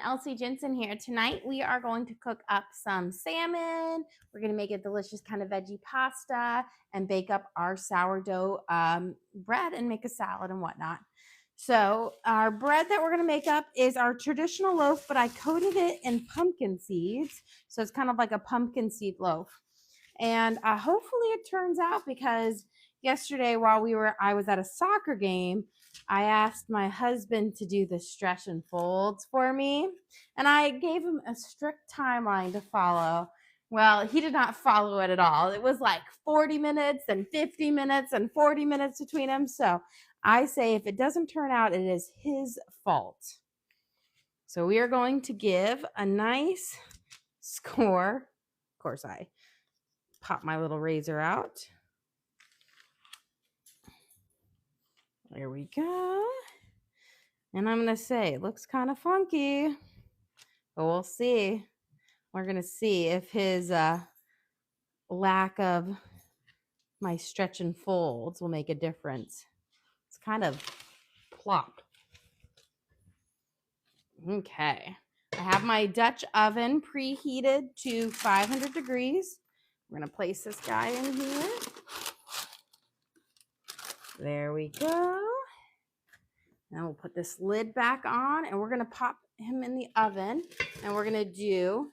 Elsie Jensen here. Tonight we are going to cook up some salmon. We're going to make a delicious kind of veggie pasta and bake up our sourdough bread and make a salad and whatnot. So our bread that we're going to make up is our traditional loaf, but I coated it in pumpkin seeds. So it's kind of like a pumpkin seed loaf. And hopefully it turns out, because yesterday while I was at a soccer game, I asked my husband to do the stretch and folds for me, and I gave him a strict timeline to follow. Well, he did not follow it at all. It was like 40 minutes and 50 minutes and 40 minutes between them. So I say if it doesn't turn out, it is his fault. So we are going to give a nice score. Of course, I pop my little razor out. There we go. And I'm going to say it looks kind of funky, but we'll see. We're going to see if his lack of my stretch and folds will make a difference. It's kind of plop. Okay. I have my Dutch oven preheated to 500 degrees. We're going to place this guy in here. There we go. And we'll put this lid back on, and we're going to pop him in the oven, and we're going to do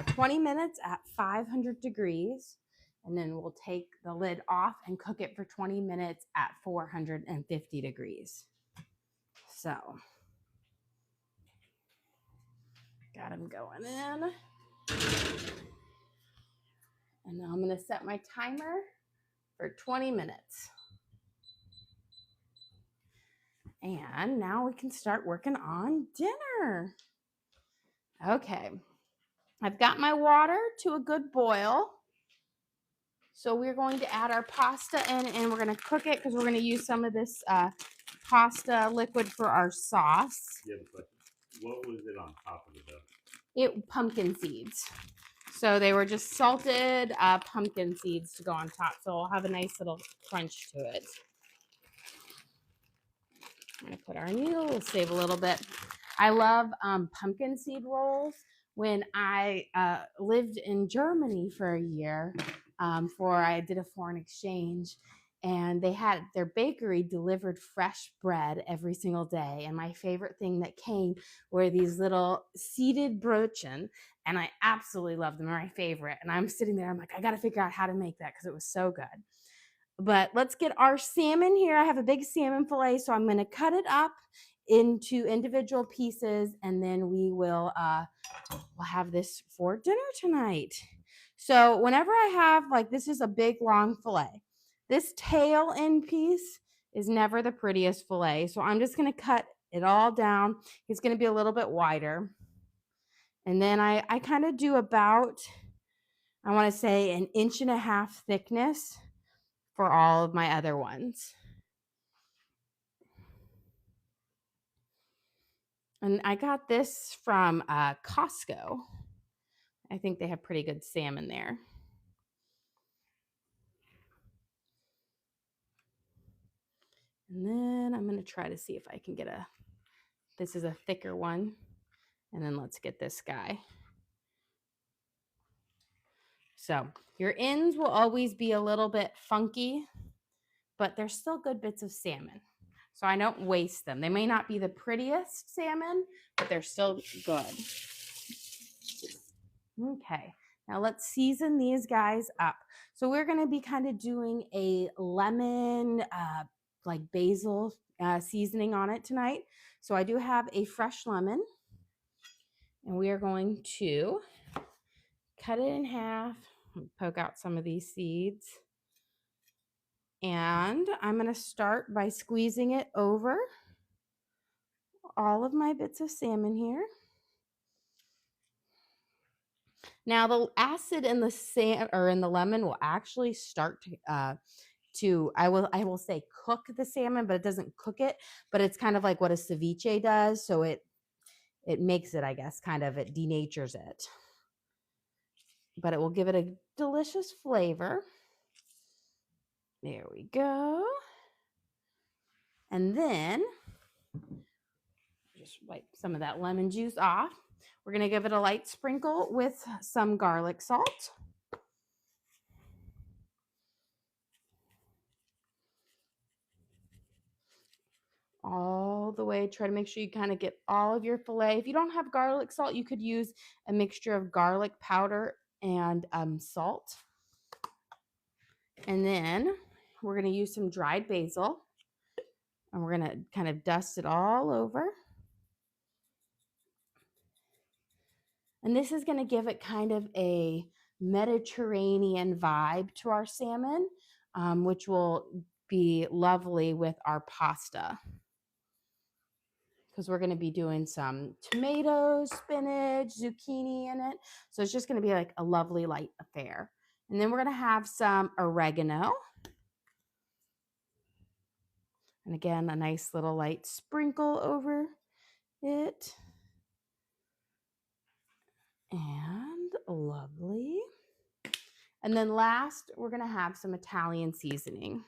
20 minutes at 500 degrees, and then we'll take the lid off and cook it for 20 minutes at 450 degrees. So, got him going in. And now I'm going to set my timer for 20 minutes. And now we can start working on dinner. Okay. I've got my water to a good boil. So we're going to add our pasta in, and we're going to cook it because we're going to use some of this pasta liquid for our sauce. Yeah, but what was it on top of it though? It pumpkin seeds. So they were just salted pumpkin seeds to go on top. So it'll have a nice little crunch to it. I'm going to put our needle. We'll save a little bit. I love pumpkin seed rolls. When I lived in Germany for a year, I did a foreign exchange, and they had their bakery delivered fresh bread every single day. And my favorite thing that came were these little seeded brötchen, and I absolutely loved them. They're my favorite. And I'm sitting there, I'm like, I got to figure out how to make that because it was so good. But let's get our salmon here. I have a big salmon fillet, so I'm going to cut it up into individual pieces, and then we'll have this for dinner tonight. So whenever I have, like, this is a big long fillet. This tail end piece is never the prettiest fillet, so I'm just going to cut it all down. It's going to be a little bit wider. And then I kind of do about, I want to say, 1.5 inches thickness for all of my other ones. And I got this from Costco. I think they have pretty good salmon there. And then I'm going to try to see if I can get this is a thicker one. And then let's get this guy. So your ends will always be a little bit funky, but they're still good bits of salmon. So I don't waste them. They may not be the prettiest salmon, but they're still good. Okay, now let's season these guys up. So we're going to be kind of doing a lemon, like basil seasoning on it tonight. So I do have a fresh lemon, and we are going to cut it in half, poke out some of these seeds. And I'm going to start by squeezing it over all of my bits of salmon here. Now the acid in the lemon will actually start to I will say cook the salmon, but it doesn't cook it, but it's kind of like what a ceviche does. So it makes it, I guess, it denatures it. But it will give it a delicious flavor. There we go. And then just wipe some of that lemon juice off. We're going to give it a light sprinkle with some garlic salt. All the way. Try to make sure you kind of get all of your filet. If you don't have garlic salt, you could use a mixture of garlic powder and salt. And then we're going to use some dried basil, and we're going to kind of dust it all over. And this is going to give it kind of a Mediterranean vibe to our salmon, which will be lovely with our pasta, because we're going to be doing some tomatoes, spinach, zucchini in it. So it's just going to be like a lovely light affair. And then we're going to have some oregano. And again, a nice little light sprinkle over it. And lovely. And then last, we're going to have some Italian seasoning.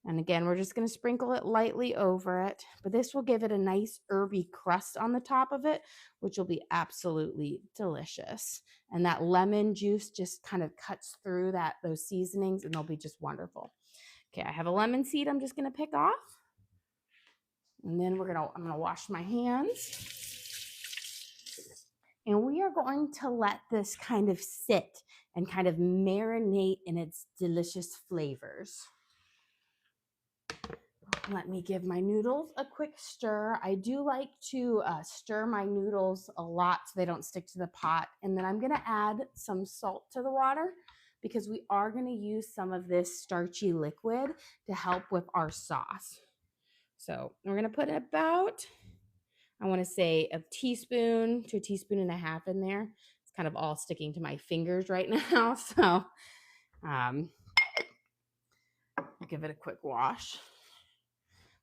And again, we're just going to sprinkle it lightly over it, but this will give it a nice herby crust on the top of it, which will be absolutely delicious. And that lemon juice just kind of cuts through those seasonings, and they'll be just wonderful. Okay, I have a lemon seed I'm just going to pick off. And then I'm going to wash my hands. And we are going to let this kind of sit and kind of marinate in its delicious flavors. Let me give my noodles a quick stir. I do like to stir my noodles a lot so they don't stick to the pot. And then I'm going to add some salt to the water, because we are going to use some of this starchy liquid to help with our sauce. So we're going to put about, I want to say, a teaspoon to a teaspoon and a half in there. It's kind of all sticking to my fingers right now. So I'll give it a quick wash.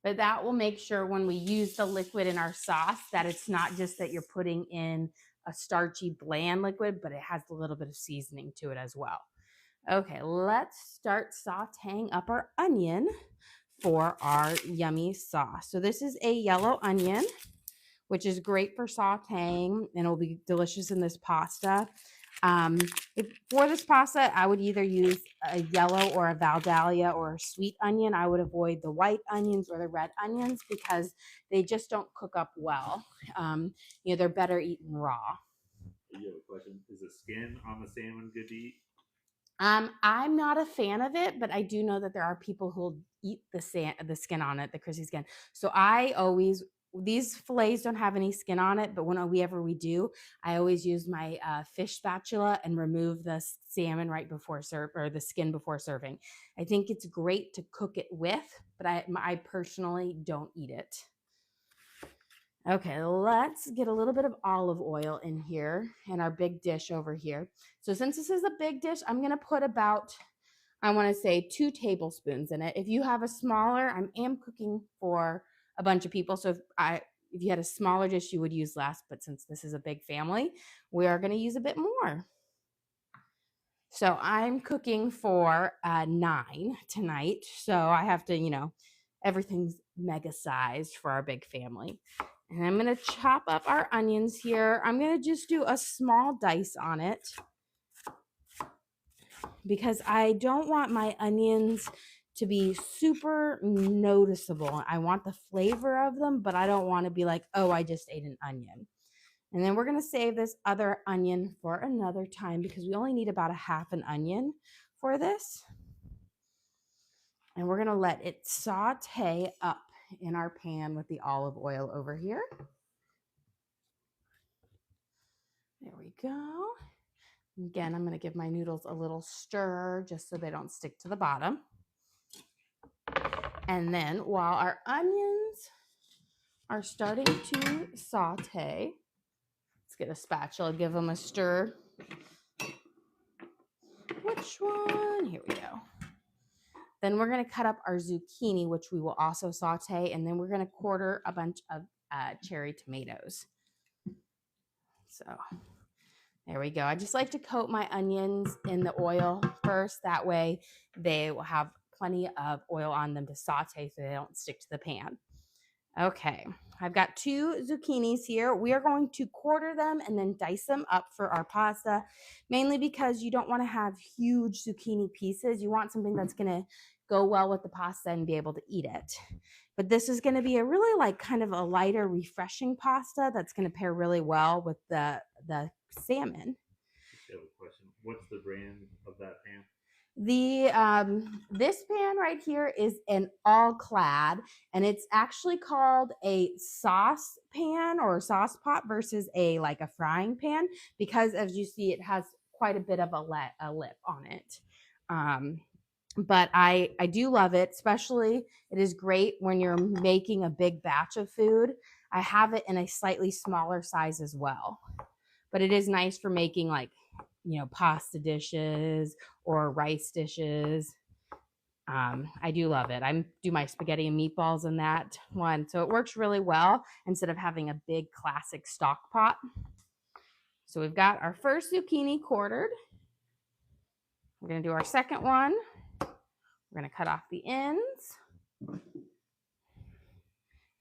But that will make sure when we use the liquid in our sauce that it's not just that you're putting in a starchy, bland liquid, but it has a little bit of seasoning to it as well. Okay, let's start sauteing up our onion for our yummy sauce. So this is a yellow onion, which is great for sauteing, and it'll be delicious in this pasta. For this pasta, I would either use a yellow or a Valdalia or a sweet onion. I would avoid the white onions or the red onions because they just don't cook up well. They're better eaten raw. You have a question? Is the skin on the salmon good to eat? I'm not a fan of it, but I do know that there are people who'll eat the skin on it, the crispy skin. So these fillets don't have any skin on it, but whenever we do, I always use my fish spatula and remove the salmon right before the skin before serving. I think it's great to cook it with, but I personally don't eat it. Okay, let's get a little bit of olive oil in here in our big dish over here. So since this is a big dish, I'm going to put about, I want to say, 2 tablespoons in it. If you have a smaller, I am cooking for a bunch of people, so if you had a smaller dish, you would use less, but since this is a big family, we are going to use a bit more. So I'm cooking for 9 tonight, so I have to, everything's mega sized for our big family. And I'm going to chop up our onions here. I'm going to just do a small dice on it because I don't want my onions to be super noticeable. I want the flavor of them, but I don't want to be like, oh, I just ate an onion. And then we're going to save this other onion for another time because we only need about a half an onion for this. And we're going to let it saute up in our pan with the olive oil over here. There we go. Again, I'm going to give my noodles a little stir just so they don't stick to the bottom. And then while our onions are starting to saute, let's get a spatula, give them a stir. Which one? Here we go. Then we're going to cut up our zucchini, which we will also saute, and then we're going to quarter a bunch of cherry tomatoes. So there we go. I just like to coat my onions in the oil first. That way they will have plenty of oil on them to saute so they don't stick to the pan. Okay, I've got 2 zucchinis here. We are going to quarter them and then dice them up for our pasta, mainly because you don't want to have huge zucchini pieces. You want something that's going to go well with the pasta and be able to eat it. But this is going to be a really like kind of a lighter, refreshing pasta that's going to pair really well with the salmon. I have a question. What's the brand of that pan? This pan right here is an all clad, and it's actually called a sauce pan or sauce pot versus a like a frying pan, because as you see, it has quite a bit of a lip on it. But I do love it, especially it is great when you're making a big batch of food. I have it in a slightly smaller size as well, but it is nice for making like, you know, pasta dishes or rice dishes. I do love it. I do my spaghetti and meatballs in that one, so it works really well instead of having a big classic stock pot. So we've got our first zucchini quartered. We're going to do our second one. We're going to cut off the ends,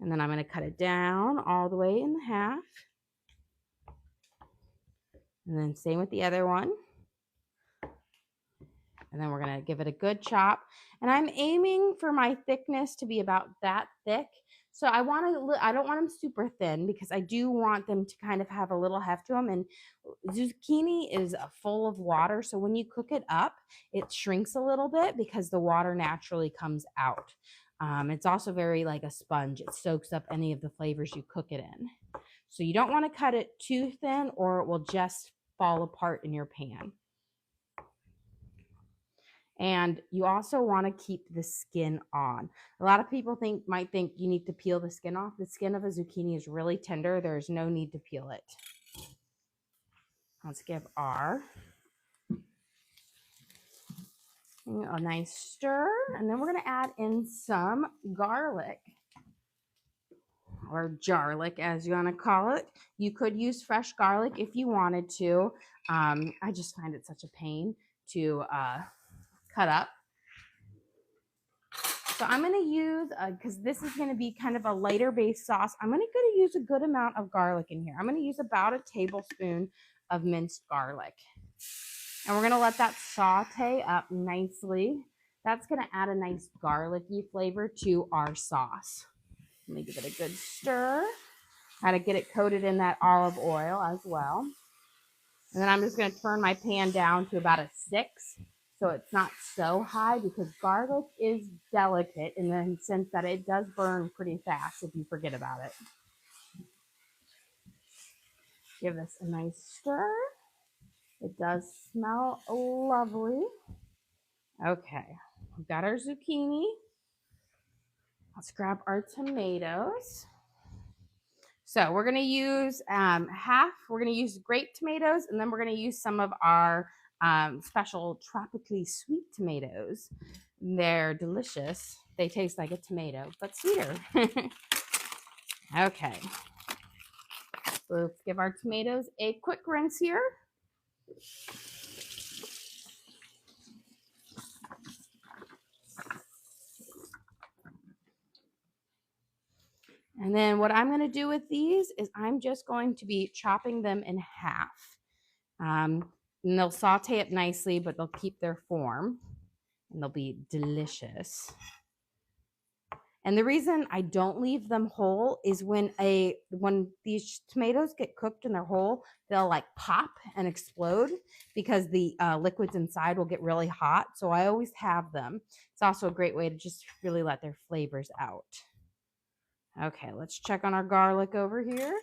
and then I'm going to cut it down all the way in half, and then same with the other one. And then we're going to give it a good chop. And I'm aiming for my thickness to be about that thick. So I don't want them super thin because I do want them to kind of have a little heft to them. And zucchini is full of water. So when you cook it up, it shrinks a little bit because the water naturally comes out. It's also very like a sponge. It soaks up any of the flavors you cook it in. So you don't want to cut it too thin or it will just fall apart in your pan. And you also want to keep the skin on. A lot of people might think you need to peel the skin off. The skin of a zucchini is really tender. There's no need to peel it. Let's give a nice stir. And then we're going to add in some garlic, or jarlic as you want to call it. You could use fresh garlic if you wanted to. I just find it such a pain to cut up. So I'm going to use, because this is going to be kind of a lighter base sauce, I'm going to use a good amount of garlic in here. I'm going to use about a tablespoon of minced garlic. And we're going to let that saute up nicely. That's going to add a nice garlicky flavor to our sauce. Let me give it a good stir. How to get it coated in that olive oil as well. And then I'm just going to turn my pan down to about a 6. So it's not so high, because garlic is delicate in the sense that it does burn pretty fast if you forget about it. Give this a nice stir. It does smell lovely. Okay, we've got our zucchini. Let's grab our tomatoes. So we're going to use we're going to use grape tomatoes, and then we're going to use some of our special tropically sweet tomatoes. They're delicious. They taste like a tomato, but sweeter. Okay. So let's give our tomatoes a quick rinse here. And then what I'm going to do with these is I'm just going to be chopping them in half. And they'll saute it nicely, but they'll keep their form, and they'll be delicious. And the reason I don't leave them whole is when these tomatoes get cooked and they're whole, they'll like pop and explode because the liquids inside will get really hot. So I always have them. It's also a great way to just really let their flavors out. Okay, let's check on our garlic over here.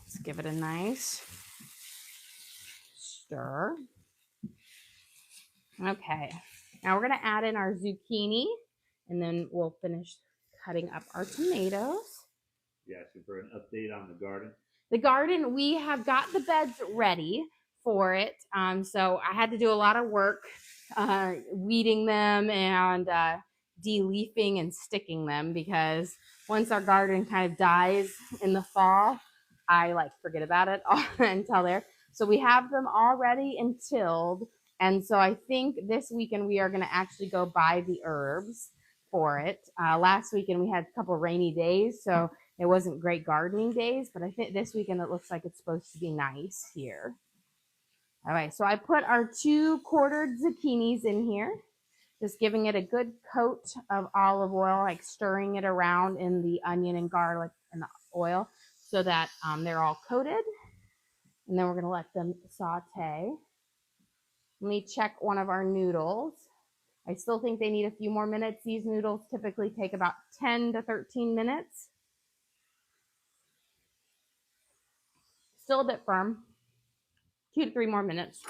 Let's give it a nice stir. Okay, now we're going to add in our zucchini, and then we'll finish cutting up our tomatoes. Yeah, so for an update on the garden. The garden, we have got the beds ready for it. So I had to do a lot of work weeding them and de-leafing and sticking them, because once our garden kind of dies in the fall, I like forget about it until there. So we have them all ready and tilled. And so I think this weekend we are going to actually go buy the herbs for it. Last weekend we had a couple rainy days, so it wasn't great gardening days, but I think this weekend it looks like it's supposed to be nice here. All right, so I put our 2 quartered zucchinis in here, just giving it a good coat of olive oil, like stirring it around in the onion and garlic and the oil so that they're all coated. And then we're gonna let them saute. Let me check one of our noodles. I still think they need a few more minutes. These noodles typically take about 10 to 13 minutes. Still a bit firm. 2 to 3 more minutes.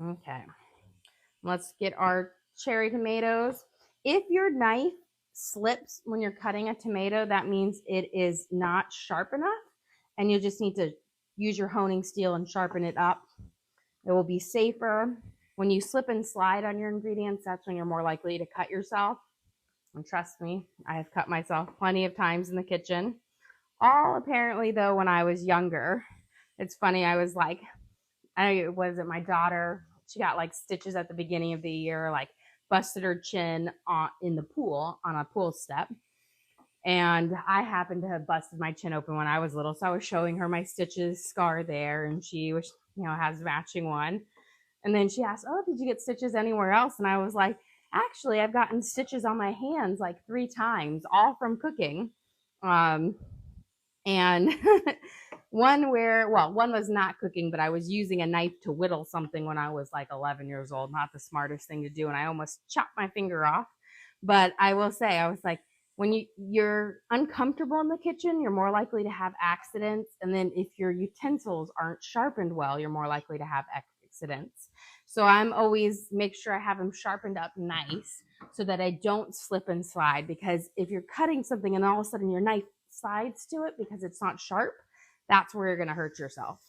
Okay. Let's get our cherry tomatoes. If your knife slips when you're cutting a tomato, that means it is not sharp enough, and you just need to use your honing steel and sharpen it up. It will be safer. When you slip and slide on your ingredients, that's when you're more likely to cut yourself. And trust me, I have cut myself plenty of times in the kitchen. All apparently, though, when I was younger. It's funny, I was like, was it my daughter? She got like stitches at the beginning of the year, like busted her chin in the pool on a pool step. And I happened to have busted my chin open when I was little. So I was showing her my stitches scar there, and she was, has matching one. And then she asked, "Oh, did you get stitches anywhere else?" And I was like, "Actually, I've gotten stitches on my hands like 3 times, all from cooking." And one was not cooking, but I was using a knife to whittle something when I was like 11 years old. Not the smartest thing to do, and I almost chopped my finger off. But I will say, I was like, when you're uncomfortable in the kitchen, you're more likely to have accidents. And then if your utensils aren't sharpened well, you're more likely to have accidents. So I'm always make sure I have them sharpened up nice so that I don't slip and slide. Because if you're cutting something and all of a sudden your knife slides to it because it's not sharp, that's where you're going to hurt yourself.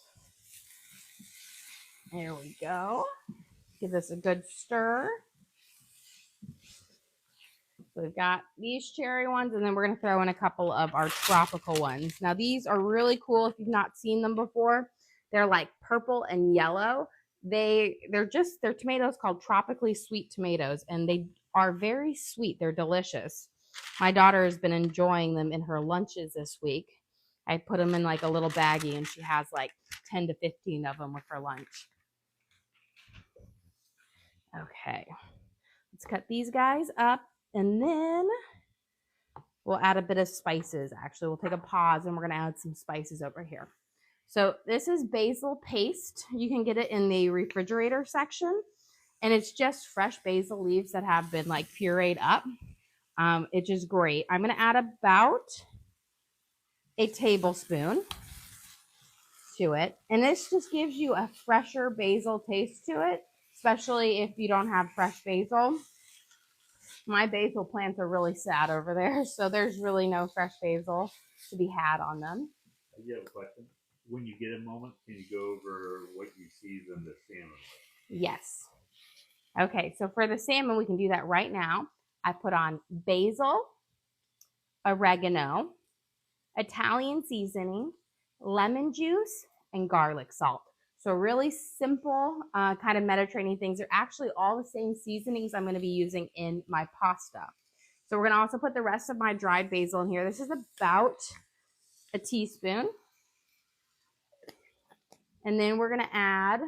There we go. Give this a good stir. So we've got these cherry ones, and then we're going to throw in a couple of our tropical ones. Now, these are really cool if you've not seen them before. They're like purple and yellow. They're tomatoes called tropically sweet tomatoes, and they are very sweet. They're delicious. My daughter has been enjoying them in her lunches this week. I put them in like a little baggie, and she has like 10 to 15 of them with her lunch. Okay, let's cut these guys up, and then we'll add a bit of spices. Actually, we'll take a pause, and we're going to add some spices over here. So this is basil paste. You can get it in the refrigerator section, and it's just fresh basil leaves that have been like pureed up. It's just great. I'm going to add about a tablespoon to it, and this just gives you a fresher basil taste to it, especially if you don't have fresh basil. My basil plants are really sad over there, so there's really no fresh basil to be had on them. I do have a question. When you get a moment, can you go over what you season the salmon with? Yes. Okay, so for the salmon, we can do that right now. I put on basil, oregano, Italian seasoning, lemon juice, and garlic salt. So really simple kind of Mediterranean things. They're actually all the same seasonings I'm going to be using in my pasta. So we're going to also put the rest of my dried basil in here. This is about a teaspoon. And then we're going to add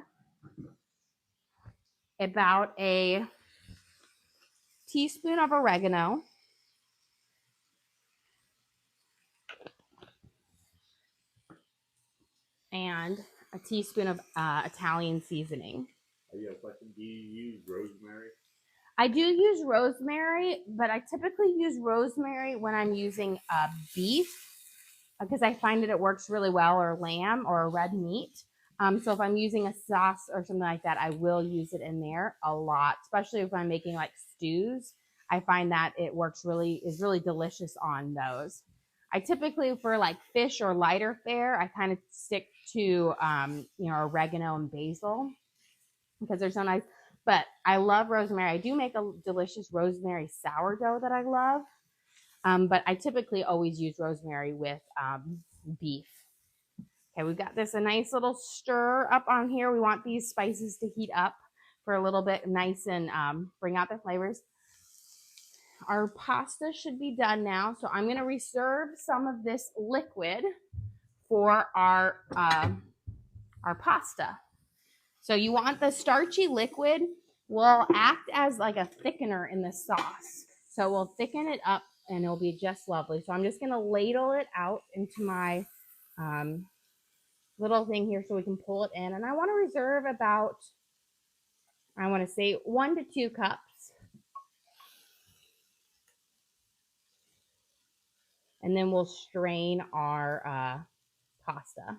about a teaspoon of oregano. And a teaspoon of Italian seasoning. I do have a question. Do you use rosemary? I do use rosemary, but I typically use rosemary when I'm using beef because I find that it works really well, or lamb or red meat. So if I'm using a sauce or something like that, I will use it in there a lot, especially if I'm making like stews. I find that it is really delicious on those. I typically, for like fish or lighter fare, I kind of stick to oregano and basil because they're so nice. But I love rosemary. I do make a delicious rosemary sourdough that I love. But I typically always use rosemary with beef. Okay, we've got this a nice little stir up on here. We want these spices to heat up for a little bit, nice and bring out the flavors. our pasta should be done now. So I'm going to reserve some of this liquid for our pasta. So you want the starchy liquid will act as like a thickener in the sauce. So we'll thicken it up and it'll be just lovely. So I'm just going to ladle it out into my little thing here so we can pull it in. And I want to reserve about, I want to say 1 to 2 cups. And then we'll strain our pasta.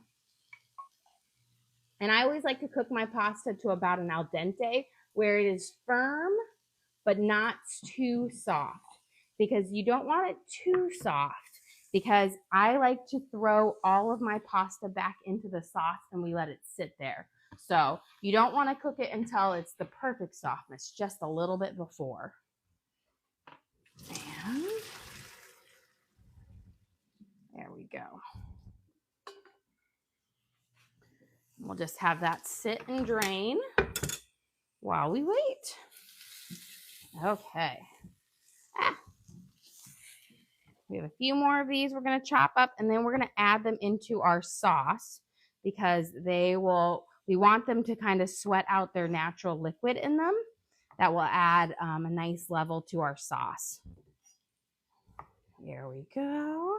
And I always like to cook my pasta to about an al dente, where it is firm, but not too soft, because you don't want it too soft, because I like to throw all of my pasta back into the sauce and we let it sit there. So you don't want to cook it until it's the perfect softness, just a little bit before. And there we go. We'll just have that sit and drain while we wait. Okay. We have a few more of these we're going to chop up, and then we're going to add them into our sauce, because we want them to kind of sweat out their natural liquid in them. That will add a nice level to our sauce. Here we go.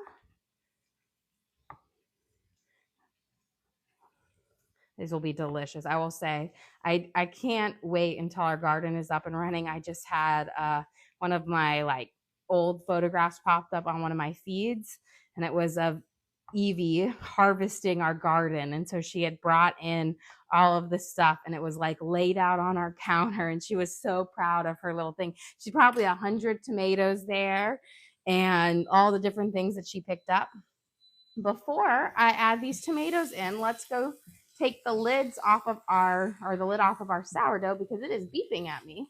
These will be delicious. I will say, I can't wait until our garden is up and running. I just had one of my old photographs popped up on one of my feeds, and it was of Evie harvesting our garden. And so she had brought in all of the stuff, and it was laid out on our counter, and she was so proud of her little thing. She's probably 100 tomatoes there and all the different things that she picked up. Before I add these tomatoes in, let's go take the lids off of the lid off of our sourdough, because it is beeping at me,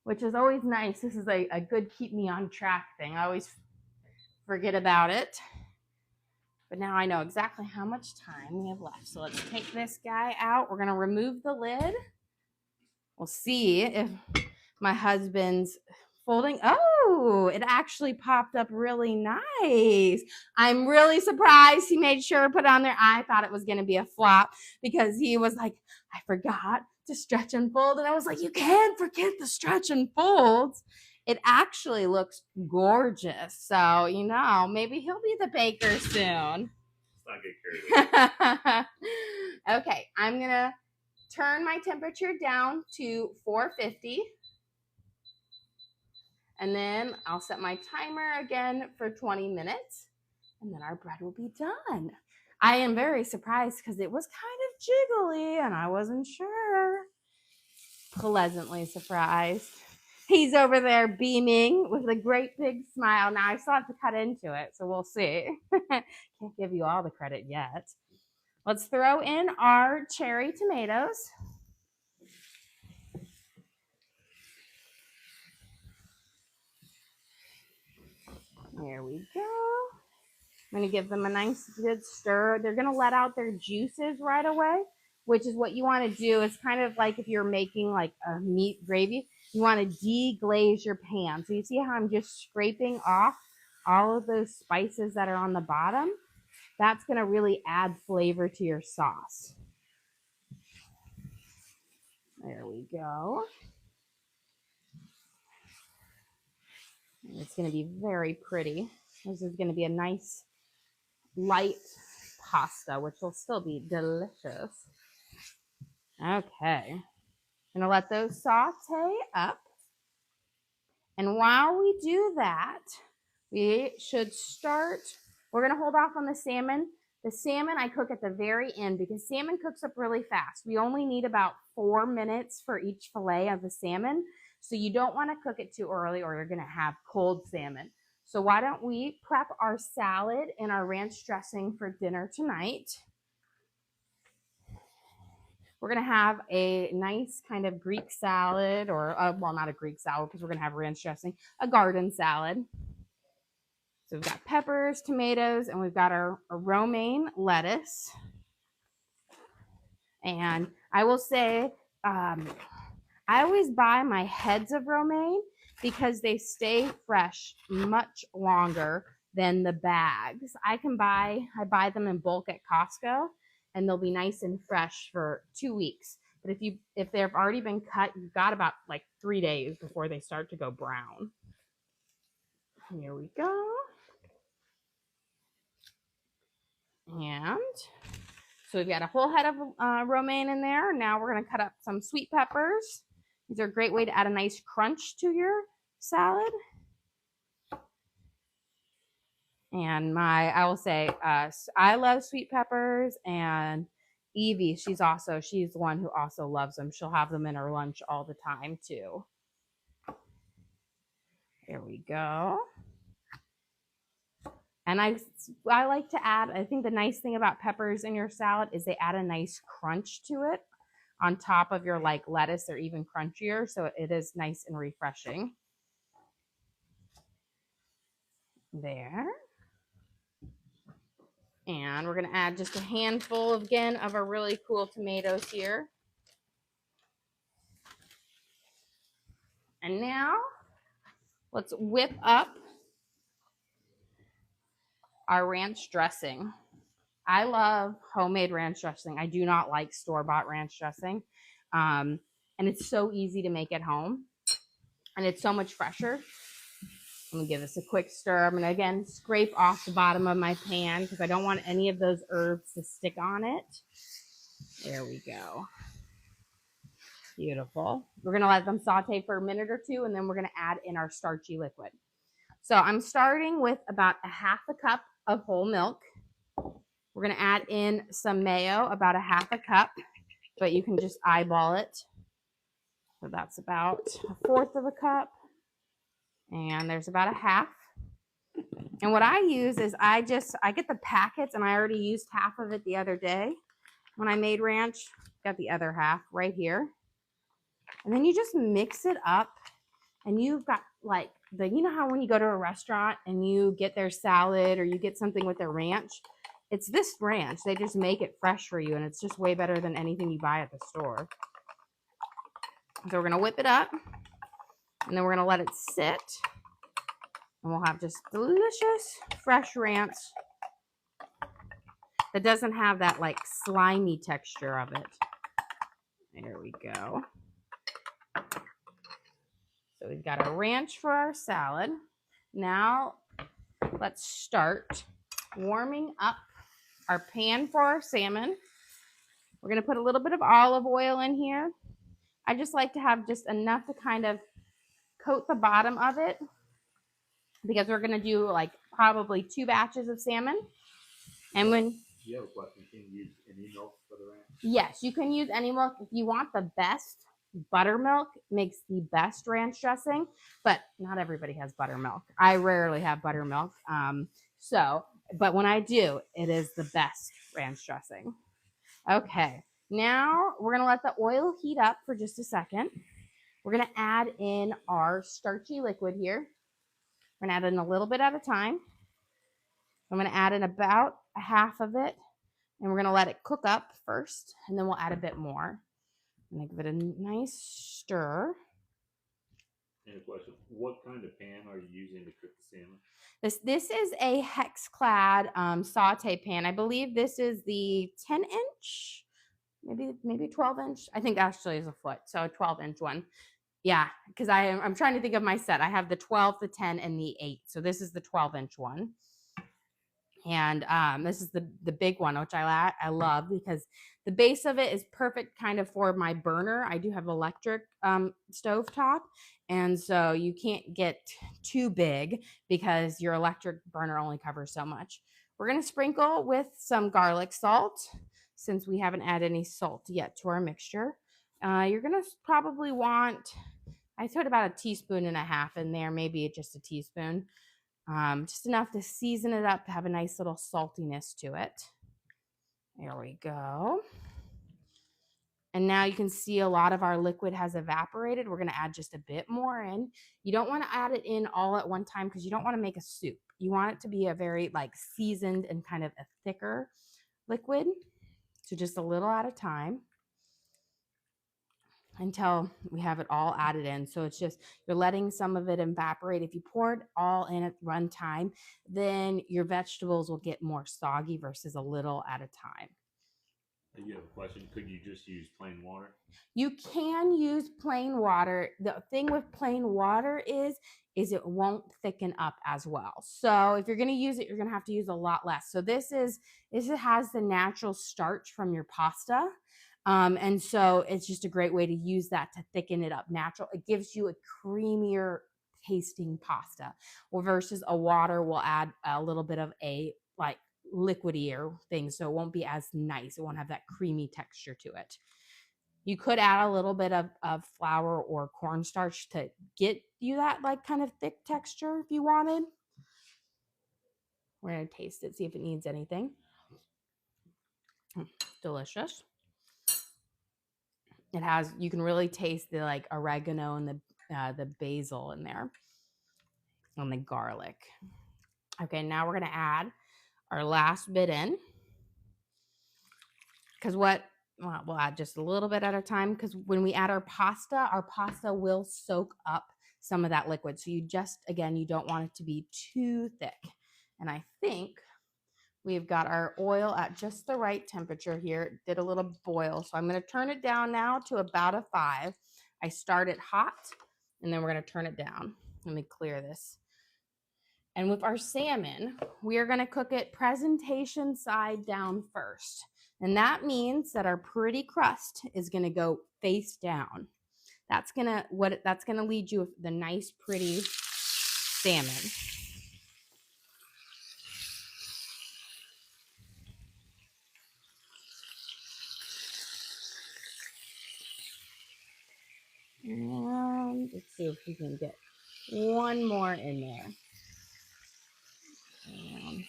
which is always nice. This is a good keep me on track thing. I always forget about it, but now I know exactly how much time we have left. So let's take this guy out. We're going to remove the lid. We'll see if my husband's folding. Oh, it actually popped up really nice. I'm really surprised he made sure to put it on there. I thought it was going to be a flop, because he was like, I forgot to stretch and fold. And I was like, you can't forget the stretch and folds. It actually looks gorgeous. So, maybe he'll be the baker soon. Let's not get carried away. Okay, I'm going to turn my temperature down to 450. And then I'll set my timer again for 20 minutes, and then our bread will be done. I am very surprised because it was kind of jiggly and I wasn't sure. Pleasantly surprised. He's over there beaming with a great big smile. Now I still have to cut into it, so we'll see. Can't give you all the credit yet. Let's throw in our cherry tomatoes. There we go. I'm going to give them a nice good stir. They're going to let out their juices right away, which is what you want to do. It's kind of like if you're making a meat gravy, you want to deglaze your pan. So you see how I'm just scraping off all of those spices that are on the bottom? That's going to really add flavor to your sauce. There we go. It's going to be very pretty. This is going to be a nice light pasta, which will still be delicious. Okay. I'm going to let those saute up. And while we do that, we should start. We're going to hold off on the salmon. The salmon I cook at the very end, because salmon cooks up really fast. We only need about 4 minutes for each fillet of the salmon. So you don't want to cook it too early, or you're going to have cold salmon. So why don't we prep our salad and our ranch dressing for dinner tonight? We're going to have a nice kind of Greek salad, or, well, not a Greek salad because we're going to have ranch dressing, a garden salad. So we've got peppers, tomatoes, and we've got our romaine lettuce. And I will say, I always buy my heads of romaine because they stay fresh much longer than the bags. I buy them in bulk at Costco, and they'll be nice and fresh for 2 weeks. But if they've already been cut, you've got about like 3 days before they start to go brown. Here we go. And so we've got a whole head of romaine in there. Now we're going to cut up some sweet peppers. These are a great way to add a nice crunch to your salad. And I will say, I love sweet peppers, and Evie, she's the one who also loves them. She'll have them in her lunch all the time too. Here we go. And I like to add, I think the nice thing about peppers in your salad is they add a nice crunch to it on top of your like lettuce. They're even crunchier, so it is nice and refreshing. There. And we're going to add just a handful again of our really cool tomatoes here. And now let's whip up our ranch dressing. I love homemade ranch dressing. I do not like store-bought ranch dressing. And it's so easy to make at home. And it's so much fresher. I'm going to give this a quick stir. I'm going to, again, scrape off the bottom of my pan because I don't want any of those herbs to stick on it. There we go. Beautiful. We're going to let them saute for a minute or two, and then we're going to add in our starchy liquid. So I'm starting with about a half a cup of whole milk. We're going to add in some mayo, about a half a cup, but you can just eyeball it. So that's about a fourth of a cup. And there's about a half. And what I use is I get the packets, and I already used half of it the other day when I made ranch. Got the other half right here. And then you just mix it up, and you've got like you know how when you go to a restaurant and you get their salad or you get something with their ranch, it's this ranch. They just make it fresh for you, and it's just way better than anything you buy at the store. So we're going to whip it up, and then we're going to let it sit, and we'll have just delicious fresh ranch that doesn't have that like slimy texture of it. There we go. So we've got our ranch for our salad. Now let's start warming up our pan for our salmon. We're going to put a little bit of olive oil in here. I just like to have just enough to kind of coat the bottom of it because we're going to do like probably 2 batches of salmon. And when you have a question, can you use any milk for the ranch? Yes, you can use any milk. If you want the best, buttermilk makes the best ranch dressing, but not everybody has buttermilk. I rarely have buttermilk. But when I do, it is the best ranch dressing. Okay, now we're going to let the oil heat up for just a second. We're going to add in our starchy liquid here. We're going to add in a little bit at a time. I'm going to add in about a half of it, and we're going to let it cook up first, and then we'll add a bit more. I'm going to give it a nice stir. And a question, what kind of pan are you using to cook the salmon? This is a hex-clad saute pan. I believe this is the 10-inch, maybe 12-inch. I think actually is a foot, so a 12-inch one. Yeah, because I'm trying to think of my set. I have the 12, the 10, and the 8. So this is the 12-inch one. And this is the big one, which I love because the base of it is perfect kind of for my burner. I do have electric stove top, and so you can't get too big because your electric burner only covers so much. We're going to sprinkle with some garlic salt since we haven't added any salt yet to our mixture. You're going to probably want, I put about 1.5 teaspoons in there, maybe just a teaspoon. Just enough to season it up to have a nice little saltiness to it. There we go. And now you can see a lot of our liquid has evaporated. We're going to add just a bit more in. You don't want to add it in all at one time because you don't want to make a soup. You want it to be a very like seasoned and kind of a thicker liquid. So just a little at a time. until we have it all added in. So it's just, you're letting some of it evaporate. If you pour it all in at one time, then your vegetables will get more soggy versus a little at a time. You have a question? Could you just use plain water? You can use plain water. The thing with plain water is it won't thicken up as well. So if you're going to use it, you're going to have to use a lot less. So this has the natural starch from your pasta. And so it's just a great way to use that to thicken it up natural. It gives you a creamier tasting pasta, or versus a water will add a little bit of a like liquidier thing. So it won't be as nice. It won't have that creamy texture to it. You could add a little bit of flour or cornstarch to get you that like kind of thick texture if you wanted. We're going to taste it, see if it needs anything. Delicious. It has, you can really taste the like oregano and the basil in there and the garlic. Okay, now we're going to add our last bit in. Because we'll add just a little bit at a time, because when we add our pasta will soak up some of that liquid. So you just, again, you don't want it to be too thick. And I think we've got our oil at just the right temperature here. It did a little boil. So I'm going to turn it down now to about a 5. I start it hot, and then we're going to turn it down. Let me clear this. And with our salmon, we are going to cook it presentation side down first. And that means that our pretty crust is going to go face down. That's going to lead you with the nice, pretty salmon. And let's see if we can get one more in there. And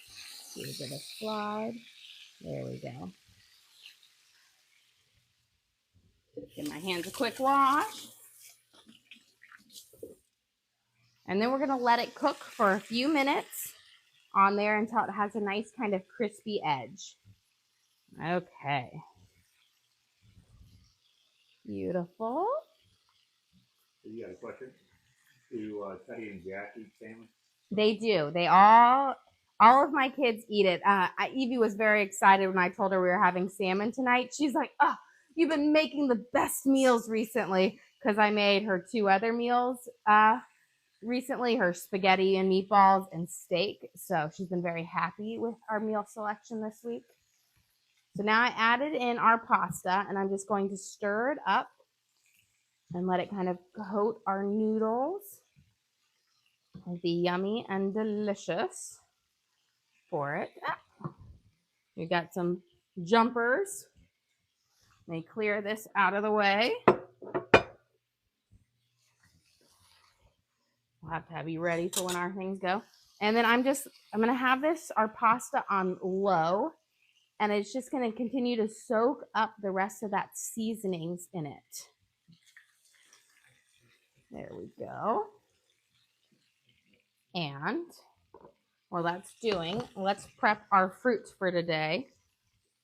give it a slide. There we go. Give my hands a quick wash. And then we're going to let it cook for a few minutes on there until it has a nice kind of crispy edge. Okay. Beautiful. You got a question? Do Teddy and Jack eat salmon? They do. They all of my kids eat it. Evie was very excited when I told her we were having salmon tonight. She's like, "Oh, you've been making the best meals recently," because I made her 2 other meals recently, her spaghetti and meatballs and steak. So she's been very happy with our meal selection this week. So now I added in our pasta, and I'm just going to stir it up and let it kind of coat our noodles. It'll be yummy and delicious for it. We got some jumpers. Let me clear this out of the way. We'll have to have you ready for when our things go. And then I'm going to have our pasta on low, and it's just going to continue to soak up the rest of that seasonings in it. There we go. And while that's doing, let's prep our fruits for today.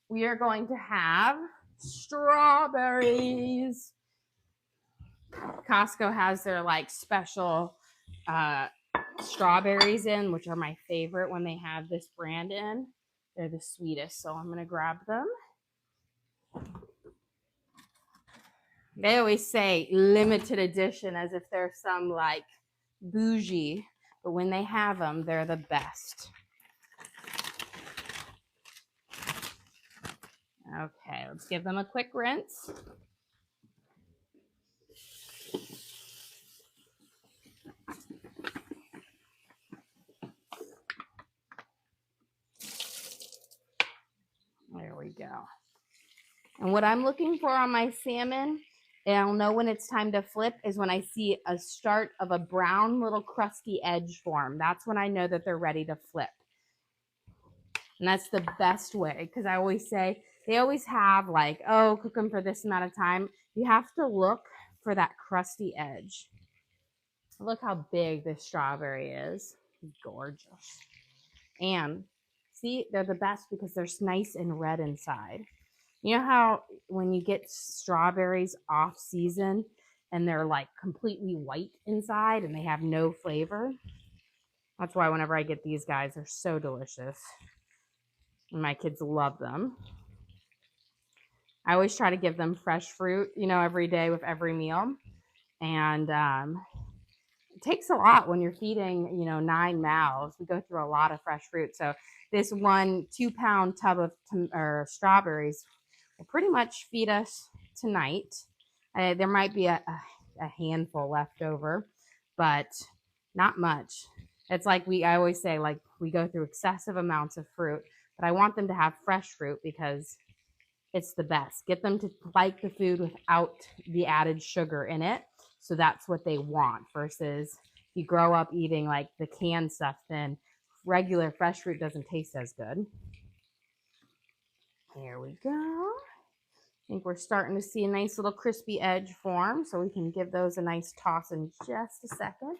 We are going to have strawberries. Costco has their like special strawberries in, which are my favorite when they have this brand in. They're the sweetest, so I'm going to grab them. They always say limited edition as if they're some like bougie, but when they have them, they're the best. Okay, let's give them a quick rinse. There we go. And what I'm looking for on my salmon, and I'll know when it's time to flip, is when I see a start of a brown little crusty edge form. That's when I know that they're ready to flip. And that's the best way, because I always say, they always have like, oh, cook them for this amount of time. You have to look for that crusty edge. Look how big this strawberry is. It's gorgeous. And see, they're the best because they're nice and red inside. You know how when you get strawberries off season and they're like completely white inside and they have no flavor? That's why whenever I get these guys, they're so delicious. And my kids love them. I always try to give them fresh fruit, every day with every meal. And it takes a lot when you're feeding, 9 mouths. We go through a lot of fresh fruit. So this 2-pound tub of strawberries will pretty much feed us tonight. There might be a handful left over, but not much. It's like I always say, like, we go through excessive amounts of fruit, but I want them to have fresh fruit because it's the best. Get them to like the food without the added sugar in it. So that's what they want versus if you grow up eating like the canned stuff, then regular fresh fruit doesn't taste as good. Here we go. I think we're starting to see a nice little crispy edge form, so we can give those a nice toss in just a second.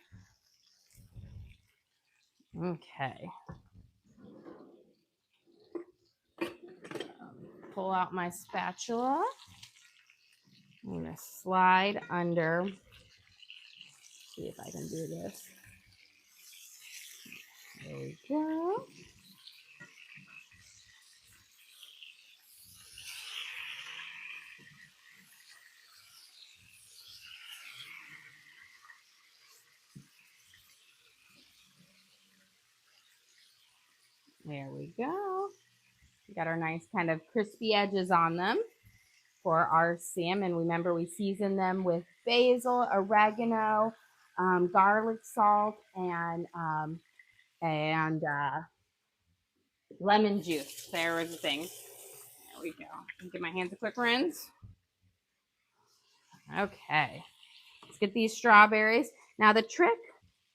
Okay. Pull out my spatula. I'm going to slide under. See if I can do this. There we go. There we go. We got our nice kind of crispy edges on them for our salmon. Remember, we season them with basil, oregano, garlic salt, and lemon juice. There was the thing. There we go. Give my hands a quick rinse. Okay. Let's get these strawberries. Now, the trick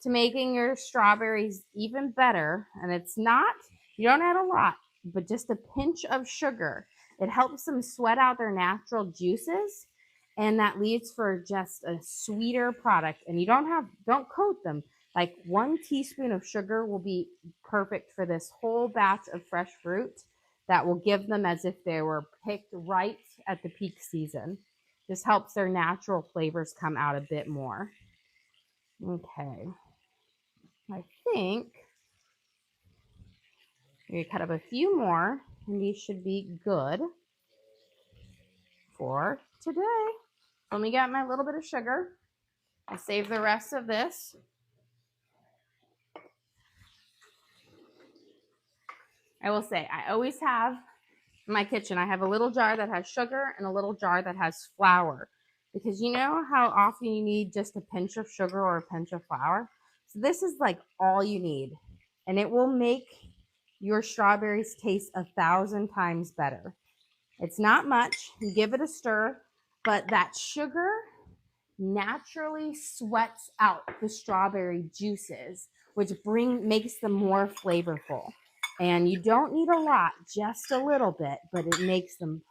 to making your strawberries even better, and you don't add a lot, but just a pinch of sugar. It helps them sweat out their natural juices, and that leads for just a sweeter product. And you don't coat them. Like 1 teaspoon of sugar will be perfect for this whole batch of fresh fruit. That will give them as if they were picked right at the peak season. This helps their natural flavors come out a bit more. Okay. I think we cut up a few more, and these should be good for today. Let me get my little bit of sugar. I'll save the rest of this. I will say, I always have in my kitchen, I have a little jar that has sugar and a little jar that has flour. Because you know how often you need just a pinch of sugar or a pinch of flour? So this is like all you need. And it will make your strawberries taste 1,000 times better. It's not much. You give it a stir, but that sugar naturally sweats out the strawberry juices, which makes them more flavorful. And you don't need a lot, just a little bit, but it makes them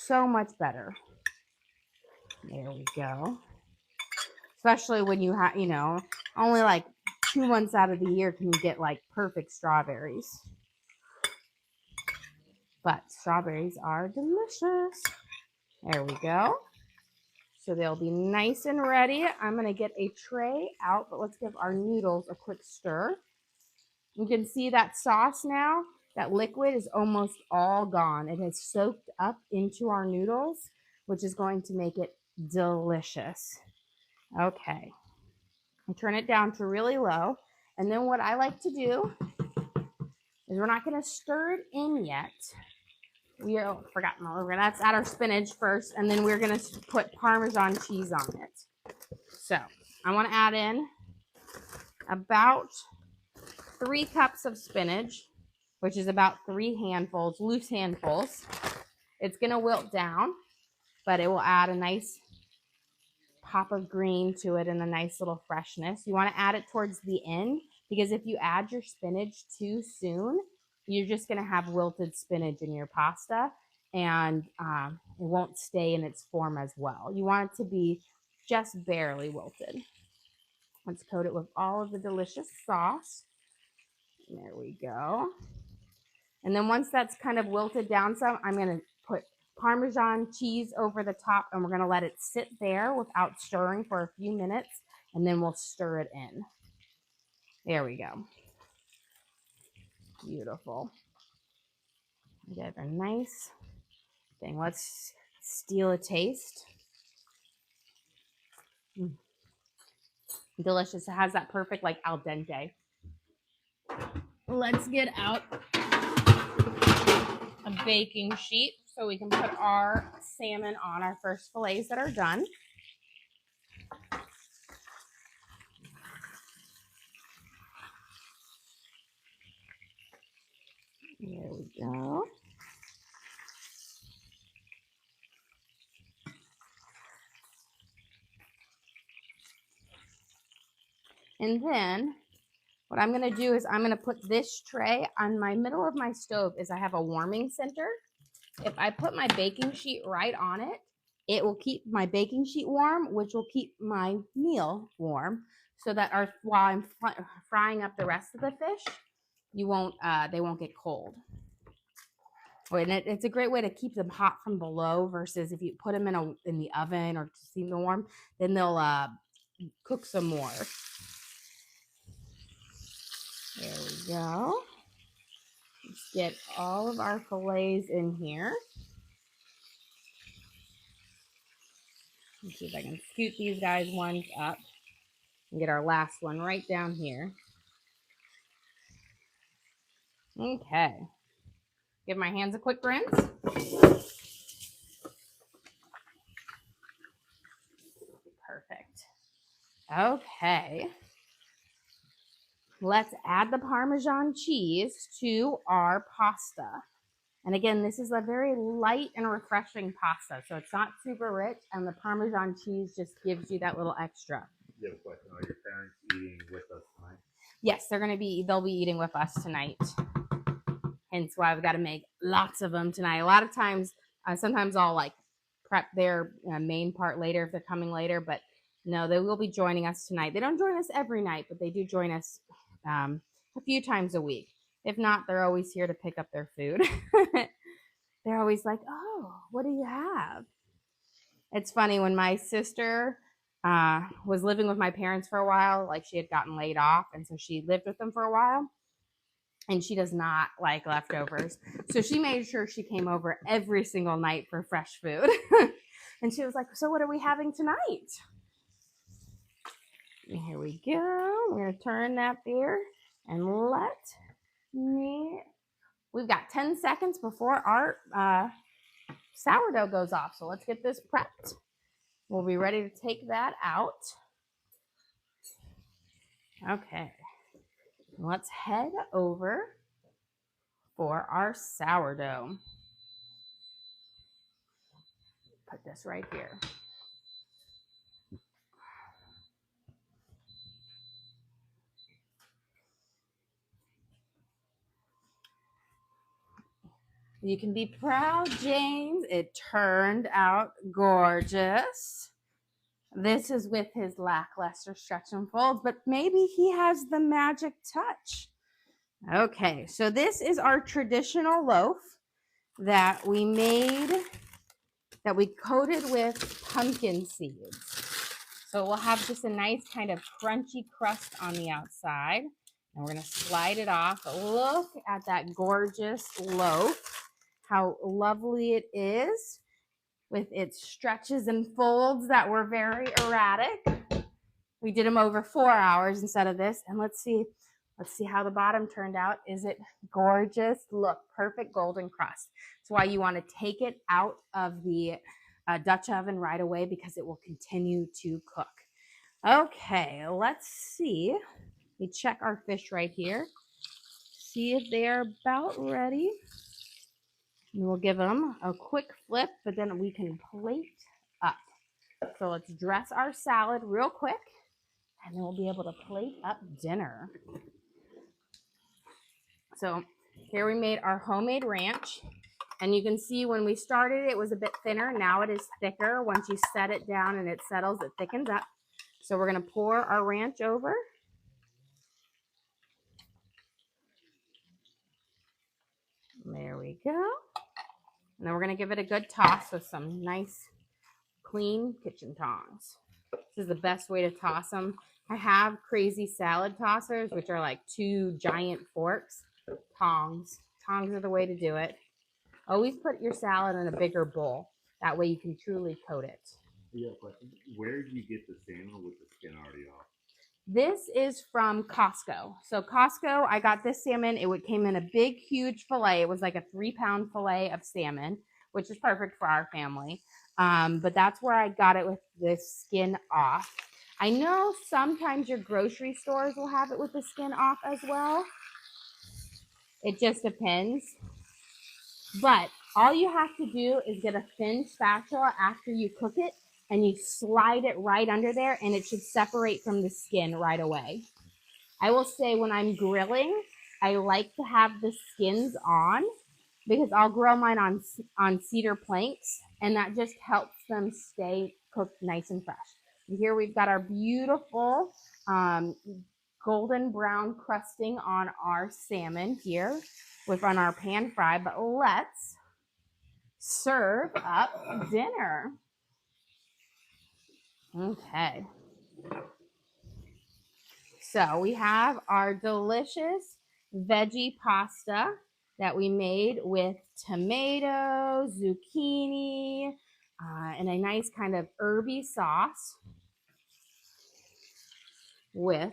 so much better. There we go. Especially when you have, only like 2 months out of the year can you get like perfect strawberries. But strawberries are delicious. There we go. So they'll be nice and ready. I'm going to get a tray out, but let's give our noodles a quick stir. You can see that sauce now, that liquid is almost all gone. It has soaked up into our noodles, which is going to make it delicious. Okay. I turn it down to really low. And then what I like to do is we're not going to stir it in yet. Let's add our spinach first, and then we're going to put Parmesan cheese on it. So I want to add in about 3 cups of spinach, which is about 3 handfuls, loose handfuls. It's going to wilt down, but it will add a nice pop of green to it and a nice little freshness. You want to add it towards the end, because if you add your spinach too soon, you're just going to have wilted spinach in your pasta, and it won't stay in its form as well. You want it to be just barely wilted. Let's coat it with all of the delicious sauce. There we go. And then once that's kind of wilted down some, I'm going to put Parmesan cheese over the top, and we're going to let it sit there without stirring for a few minutes, and then we'll stir it in. There we go. Beautiful. We got a nice thing. Let's steal a taste. Delicious. It has that perfect like al dente. Let's get out a baking sheet so we can put our salmon on our first fillets that are done. There we go. And then what I'm going to do is I'm going to put this tray on my middle of my stove. Is I have a warming center. If I put my baking sheet right on it, it will keep my baking sheet warm, which will keep my meal warm, so that while I'm frying up the rest of the fish, they won't get cold. And it's a great way to keep them hot from below versus if you put them in the oven or steam them warm, then they'll cook some more. There we go. Let's get all of our fillets in here. Let's see if I can scoot these guys ones up and get our last one right down here. Okay. Give my hands a quick rinse. Perfect. Okay. Let's add the Parmesan cheese to our pasta. And again, this is a very light and refreshing pasta, so it's not super rich, and the Parmesan cheese just gives you that little extra. You have a question. Are your parents eating with us tonight? Yes, they'll be eating with us tonight. Hence why we've got to make lots of them tonight. A lot of times, sometimes I'll like prep their main part later if they're coming later, but no, they will be joining us tonight. They don't join us every night, but they do join us a few times a week. If not, they're always here to pick up their food. They're always like, oh, what do you have? It's funny, when my sister was living with my parents for a while, like she had gotten laid off, and so she lived with them for a while, and she does not like leftovers. So she made sure she came over every single night for fresh food. And she was like, so what are we having tonight? And here we go. We're going to turn that there and we've got 10 seconds before our sourdough goes off. So let's get this prepped. We'll be ready to take that out. Okay. Let's head over for our sourdough. Put this right here. You can be proud, James. It turned out gorgeous. This is with his lackluster stretch and folds, but maybe he has the magic touch. Okay, so this is our traditional loaf that we made, that we coated with pumpkin seeds. So we'll have just a nice kind of crunchy crust on the outside. And we're going to slide it off. Look at that gorgeous loaf. How lovely it is with its stretches and folds that were very erratic. We did them over 4 hours instead of this. And let's see how the bottom turned out. Is it gorgeous? Look, perfect golden crust. That's why you want to take it out of the Dutch oven right away, because it will continue to cook. Okay, let's see. We check our fish right here. See if they're about ready. And we'll give them a quick flip, but then we can plate up. So let's dress our salad real quick, and then we'll be able to plate up dinner. So here we made our homemade ranch. And you can see when we started, it was a bit thinner. Now it is thicker. Once you set it down and it settles, it thickens up. So we're going to pour our ranch over. There we go. And then we're going to give it a good toss with some nice, clean kitchen tongs. This is the best way to toss them. I have crazy salad tossers, which are like 2 giant forks. Tongs. Tongs are the way to do it. Always put your salad in a bigger bowl. That way you can truly coat it. Yeah, question. Where do you get the salmon with the skin already off? This is from Costco. So Costco, I got this salmon. It came in a big, huge fillet. It was like a 3-pound fillet of salmon, which is perfect for our family. But that's where I got it with the skin off. I know sometimes your grocery stores will have it with the skin off as well. It just depends. But all you have to do is get a thin spatula after you cook it, and you slide it right under there, and it should separate from the skin right away. I will say when I'm grilling, I like to have the skins on because I'll grill mine on cedar planks, and that just helps them stay cooked nice and fresh. And here we've got our beautiful golden brown crusting on our salmon here on our pan fry, but let's serve up dinner. Okay. So we have our delicious veggie pasta that we made with tomato, zucchini, and a nice kind of herby sauce with,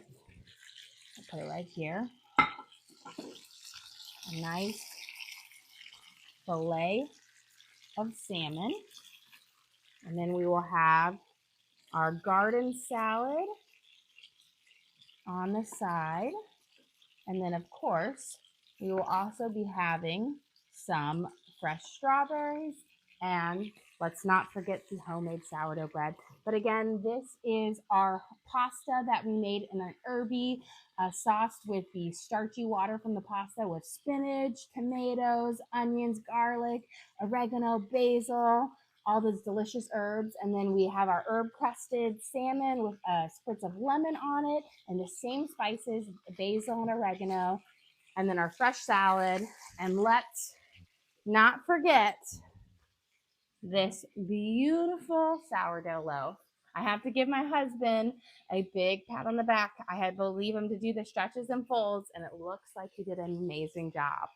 I'll put it right here, a nice fillet of salmon. And then we will have our garden salad on the side. And then, of course, we will also be having some fresh strawberries, and let's not forget the homemade sourdough bread. But again, this is our pasta that we made in an herby sauce with the starchy water from the pasta with spinach, tomatoes, onions, garlic, oregano, basil, all those delicious herbs. And then we have our herb crusted salmon with a spritz of lemon on it and the same spices, basil and oregano, and then our fresh salad. And let's not forget this beautiful sourdough loaf. I have to give my husband a big pat on the back. I had to leave him to do the stretches and folds, and it looks like he did an amazing job.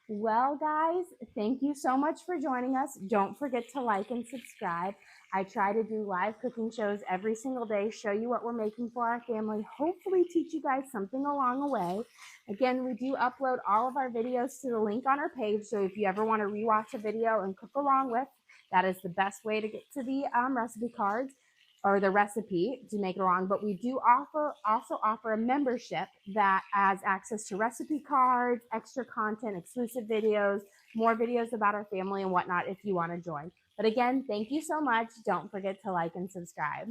Well, guys, thank you so much for joining us. Don't forget to like and subscribe. I try to do live cooking shows every single day, show you what we're making for our family, hopefully teach you guys something along the way. Again, we do upload all of our videos to the link on our page, so if you ever want to rewatch a video and cook along with, that is the best way to get to the recipe cards or the recipe to make it along. But we do also offer a membership that adds access to recipe cards, extra content, exclusive videos, more videos about our family and whatnot if you want to join. But again, thank you so much. Don't forget to like and subscribe.